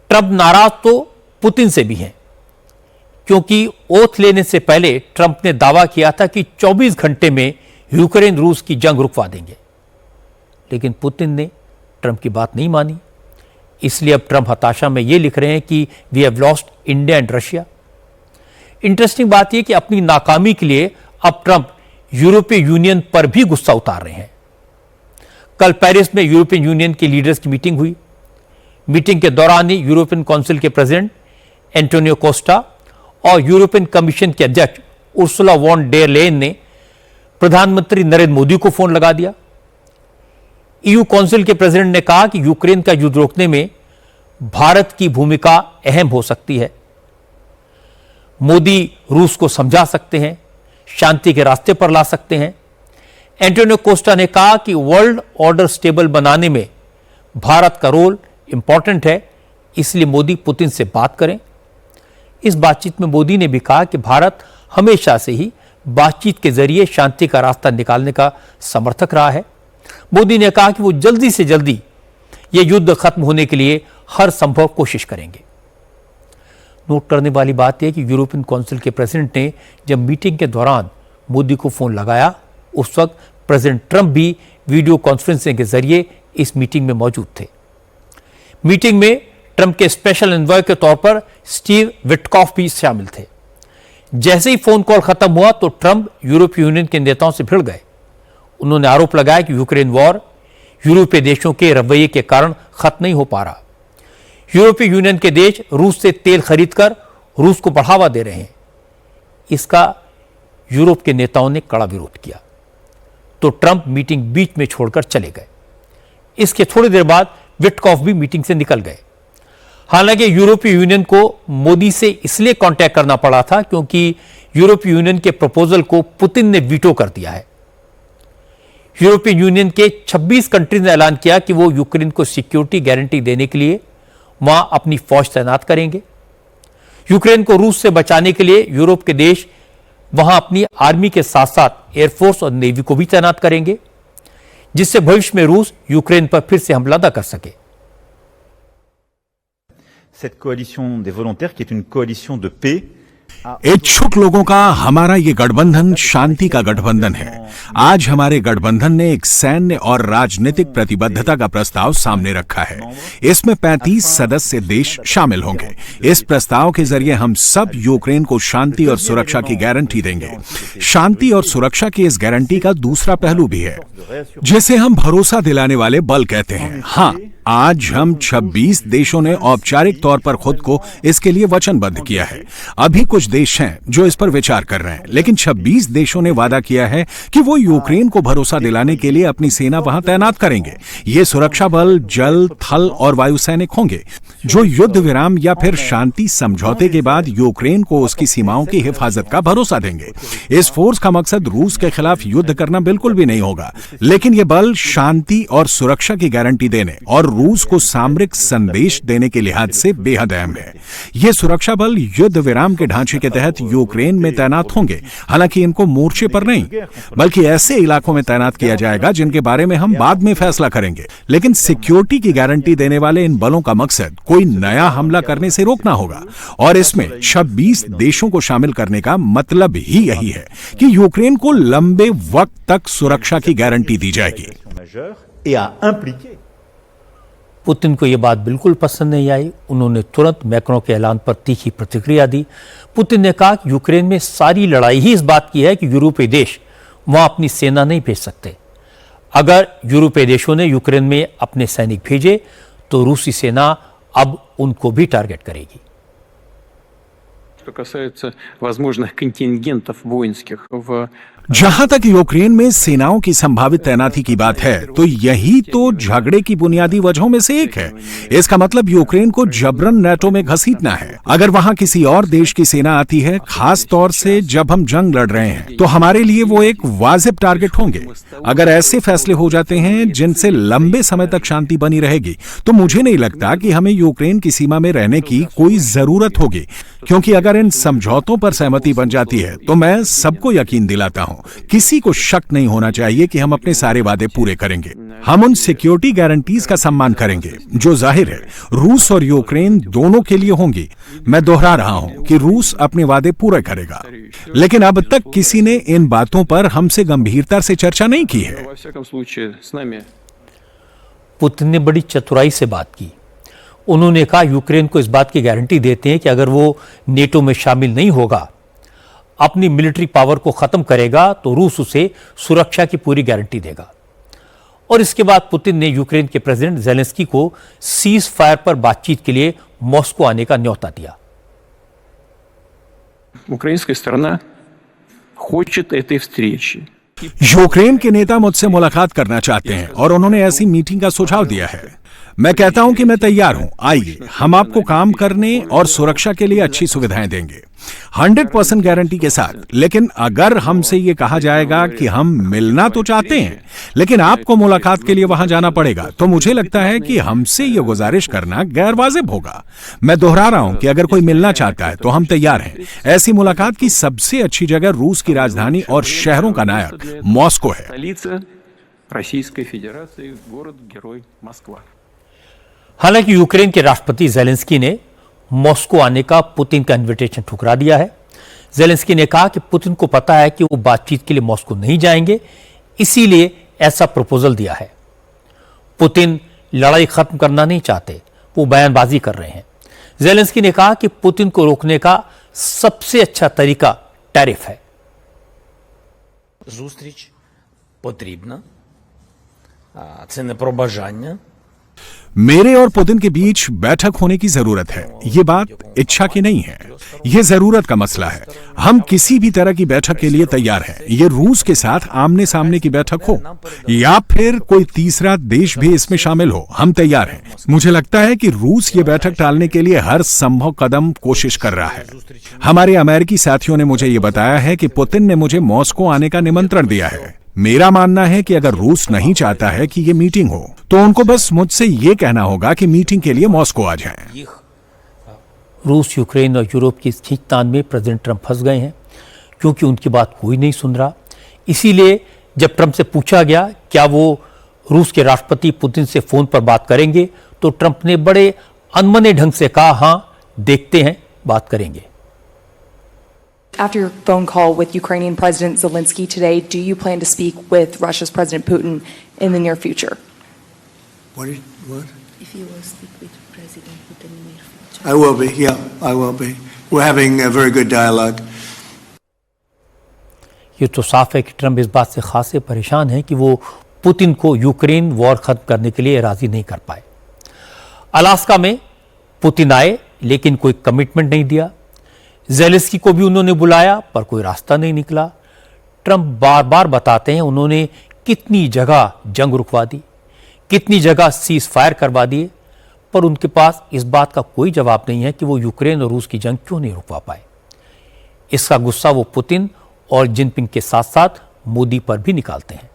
Trump नाराज तो Putin से भी हैं, क्योंकि ओथ लेने से पहले ट्रंप ने दावा किया था कि 24 घंटे में यूक्रेन रूस की जंग रुकवा देंगे, लेकिन पुतिन ने ट्रंप की बात नहीं मानी। इसलिए अब ट्रंप हताशा में यह लिख रहे हैं कि we have lost India and Russia. Interesting बात यह कि अपनी नाकामी के लिए अब ट्रंप यूरोपीय यूनियन पर भी गुस्सा उतार रहे हैं। कल पेरिस में यूरोपियन यूनियन के लीडर्स की मीटिंग हुई। मीटिंग के दौरान ही यूरोपियन काउंसिल के प्रेसिडेंट एंटोनियो कोस्टा और यूरोपियन कमीशन के अध्यक्ष उर्सुला वॉन डेर लेयन ने प्रधानमंत्री नरेंद्र मोदी को फोन लगा दिया। ईयू काउंसिल के प्रेसिडेंट ने कहा कि यूक्रेन का युद्ध रोकने में भारत की भूमिका अहम हो सकती है। मोदी रूस को समझा सकते हैं, शांति के रास्ते पर ला सकते हैं। एंटोनियो कोस्टा ने कहा कि वर्ल्ड ऑर्डर स्टेबल बनाने में भारत का रोल इंपॉर्टेंट है, इसलिए मोदी पुतिन से बात करें। इस बातचीत में मोदी ने भी कहा कि भारत हमेशा से ही बातचीत के जरिए शांति का रास्ता निकालने का समर्थक रहा है। मोदी ने कहा कि वो जल्दी से जल्दी यह युद्ध खत्म होने के लिए हर संभव कोशिश करेंगे। नोट करने वाली बात यह कि यूरोपियन काउंसिल के प्रेसिडेंट ने जब मीटिंग के दौरान मोदी को फोन लगाया, उस वक्त प्रेसिडेंट ट्रंप भी वीडियो कॉन्फ्रेंसिंग के जरिए इस मीटिंग में मौजूद थे। मीटिंग में ट्रंप के स्पेशल एनवॉय के तौर पर स्टीव विटकॉफ भी शामिल थे। जैसे ही फोन कॉल खत्म हुआ तो ट्रंप यूरोपीय यूनियन के नेताओं से भिड़ गए। उन्होंने आरोप लगाया कि यूक्रेन वॉर यूरोपीय देशों के रवैये के कारण खत्म नहीं हो पा रहा। यूरोपीय यूनियन के देश रूस से तेल खरीदकर रूस को बढ़ावा दे रहे हैं। इसका यूरोप के नेताओं ने कड़ा विरोध किया, तो ट्रंप मीटिंग बीच में छोड़कर चले गए। इसके थोड़ी देर बाद विटकॉफ भी मीटिंग से निकल गए। हालांकि यूरोपीय यूनियन को मोदी से इसलिए कांटेक्ट करना पड़ा था क्योंकि यूरोपीय यूनियन के प्रपोजल को पुतिन ने वीटो कर दिया है। यूरोपीय यूनियन के 26 कंट्रीज ने ऐलान किया कि वो यूक्रेन को सिक्योरिटी गारंटी देने के लिए वहां अपनी फौज तैनात करेंगे। यूक्रेन को रूस से बचाने के लिए यूरोप के देश वहां अपनी आर्मी के साथ साथ एयरफोर्स और नेवी को भी तैनात करेंगे, जिससे भविष्य में रूस यूक्रेन पर फिर से हमला न कर सके। Cette coalition des volontaires qui est une coalition de paix इच्छुक लोगों का हमारा ये गठबंधन शांति का गठबंधन है। आज हमारे गठबंधन ने एक सैन्य और राजनीतिक प्रतिबद्धता का प्रस्ताव सामने रखा है। इसमें 35 सदस्य देश शामिल होंगे। इस प्रस्ताव के जरिए हम सब यूक्रेन को शांति और सुरक्षा की गारंटी देंगे। शांति और सुरक्षा की इस गारंटी का दूसरा पहलू भी है, जिसे हम भरोसा दिलाने वाले बल कहते हैं। हाँ, आज हम 26 देशों ने औपचारिक तौर पर खुद को इसके लिए वचनबद्ध किया है। अभी कुछ देश हैं जो इस पर विचार कर रहे हैं, लेकिन 26 देशों ने वादा किया है कि वो यूक्रेन को भरोसा दिलाने के लिए अपनी सेना वहां तैनात करेंगे। ये सुरक्षा बल जल, थल और वायु सैनिक होंगे जो युद्ध विराम या फिर शांति समझौते के बाद यूक्रेन को उसकी सीमाओं की हिफाजत का भरोसा देंगे। इस फोर्स का मकसद रूस के खिलाफ युद्ध करना बिल्कुल भी नहीं होगा, लेकिन ये बल शांति और सुरक्षा की गारंटी देने और रूस को सामरिक संदेश देने के लिहाज से बेहद अहम है। ये सुरक्षा बल युद्ध विराम के ढांचे के तहत यूक्रेन में तैनात होंगे। हालांकि इनको मोर्चे पर नहीं, बल्कि ऐसे इलाकों में तैनात किया जाएगा जिनके बारे में हम बाद में फैसला करेंगे। लेकिन सिक्योरिटी की गारंटी देने वाले इन बलों का मकसद कोई नया हमला करने से रोकना होगा, और इसमें 26 देशों को शामिल करने का मतलब ही यही है कि यूक्रेन को लंबे वक्त तक सुरक्षा की गारंटी दी जाएगी। पुतिन को यह बात बिल्कुल पसंद नहीं आई। उन्होंने तुरंत मैक्रों के ऐलान पर तीखी प्रतिक्रिया दी। पुतिन ने कहा कि यूक्रेन में सारी लड़ाई ही इस बात की है कि यूरोपीय देश वहां अपनी सेना नहीं भेज सकते। अगर यूरोपीय देशों ने यूक्रेन में अपने सैनिक भेजे तो रूसी सेना अब उनको भी टारगेट करेगी। Что касается возможных контингентов воинских в जहां तक यूक्रेन में सेनाओं की संभावित तैनाती की बात है, तो यही तो झगड़े की बुनियादी वजहों में से एक है। इसका मतलब यूक्रेन को जबरन नाटो में घसीटना है। अगर वहां किसी और देश की सेना आती है, खास तौर से जब हम जंग लड़ रहे हैं, तो हमारे लिए वो एक वाजिब टारगेट होंगे। अगर ऐसे फैसले हो जाते हैं जिनसे लंबे समय तक शांति बनी रहेगी, तो मुझे नहीं लगता कि हमें यूक्रेन की सीमा में रहने की कोई जरूरत होगी, क्योंकि अगर इन समझौतों पर सहमति बन जाती है तो मैं सबको यकीन दिलाता हूं किसी को शक नहीं होना चाहिए कि हम अपने सारे वादे पूरे करेंगे। हम उन सिक्योरिटी गारंटीज का सम्मान करेंगे जो जाहिर है रूस और यूक्रेन दोनों के लिए होंगी। मैं दोहरा रहा हूं कि रूस अपने वादे पूरे करेगा, लेकिन अब तक किसी ने इन बातों पर हमसे गंभीरता से चर्चा नहीं की है। Во всяком случае, с нами पुतिन ने बड़ी चतुराई से बात की। उन्होंने कहा यूक्रेन को इस बात की गारंटी देते हैं कि अगर वो नेटो में शामिल नहीं होगा, अपनी मिलिट्री पावर को खत्म करेगा, तो रूस उसे सुरक्षा की पूरी गारंटी देगा। और इसके बाद पुतिन ने यूक्रेन के प्रेसिडेंट ज़ेलेंस्की को सीज फायर पर बातचीत के लिए मॉस्को आने का न्योता दिया। украинская сторона хочет этой встречи. यूक्रेन के नेता मुझसे मुलाकात करना चाहते हैं और उन्होंने ऐसी मीटिंग का सुझाव दिया है। मैं कहता हूं कि मैं तैयार हूं, आइए, हम आपको काम करने और सुरक्षा के लिए अच्छी सुविधाएं देंगे 100% गारंटी के साथ। लेकिन अगर हमसे ये कहा जाएगा कि हम मिलना तो चाहते हैं लेकिन आपको मुलाकात के लिए वहां जाना पड़ेगा, तो मुझे लगता है कि हमसे ये गुजारिश करना गैर वाजिब होगा। मैं दोहरा रहा हूं कि अगर कोई मिलना चाहता है तो हम तैयार हैं। ऐसी मुलाकात की सबसे अच्छी जगह रूस की राजधानी और शहरों का नायक मॉस्को है। Столица Российской Федерации, город-герой Москва. हालांकि यूक्रेन के राष्ट्रपति ज़ेलेंस्की ने मॉस्को आने का पुतिन का इनविटेशन ठुकरा दिया है। ज़ेलेंस्की ने कहा कि पुतिन को पता है कि वो बातचीत के लिए मॉस्को नहीं जाएंगे, इसीलिए ऐसा प्रपोजल दिया है। पुतिन लड़ाई खत्म करना नहीं चाहते, वो बयानबाजी कर रहे हैं। ज़ेलेंस्की ने कहा कि पुतिन को रोकने का सबसे अच्छा तरीका टैरिफ है। Зустріч потрібна. Це не про бажання. मेरे और पुतिन के बीच बैठक होने की जरूरत है। ये बात इच्छा की नहीं है, ये जरूरत का मसला है। हम किसी भी तरह की बैठक के लिए तैयार हैं। ये रूस के साथ आमने सामने की बैठक हो या फिर कोई तीसरा देश भी इसमें शामिल हो, हम तैयार हैं। मुझे लगता है कि रूस ये बैठक टालने के लिए हर संभव कदम कोशिश कर रहा है। हमारे अमेरिकी साथियों ने मुझे ये बताया है कि पुतिन ने मुझे मॉस्को आने का निमंत्रण दिया है। मेरा मानना है कि अगर रूस नहीं चाहता है कि ये मीटिंग हो, तो उनको बस मुझसे ये कहना होगा कि मीटिंग के लिए मॉस्को आ जाएं। रूस, यूक्रेन और यूरोप की इस खींचतान में प्रेसिडेंट ट्रंप फंस गए हैं, क्योंकि उनकी बात कोई नहीं सुन रहा। इसीलिए जब ट्रंप से पूछा गया क्या वो रूस के राष्ट्रपति पुतिन से फोन पर बात करेंगे, तो ट्रंप ने बड़े अनमने ढंग से कहा, हां, देखते हैं, बात करेंगे। After your phone call with Ukrainian President Zelensky today, do you plan to speak with Russia's President Putin in the near future? What? If you will speak with President Putin in the near future. I will be, yeah, I will be. We're having a very good dialogue. ये तो साफ है कि Trump इस बात से खासे परेशान है कि वो पुतिन को यूक्रेन वॉर खत्म करने के लिए राजी नहीं कर पाए। अलास्का में पुतिन आए लेकिन कोई कमिटमेंट नहीं दिया। ज़ेलेंस्की को भी उन्होंने बुलाया पर कोई रास्ता नहीं निकला। ट्रंप बार बार बताते हैं उन्होंने कितनी जगह जंग रुकवा दी, कितनी जगह सीज फायर करवा दिए, पर उनके पास इस बात का कोई जवाब नहीं है कि वो यूक्रेन और रूस की जंग क्यों नहीं रुकवा पाए। इसका गुस्सा वो पुतिन और जिनपिंग के साथ साथ मोदी पर भी निकालते हैं।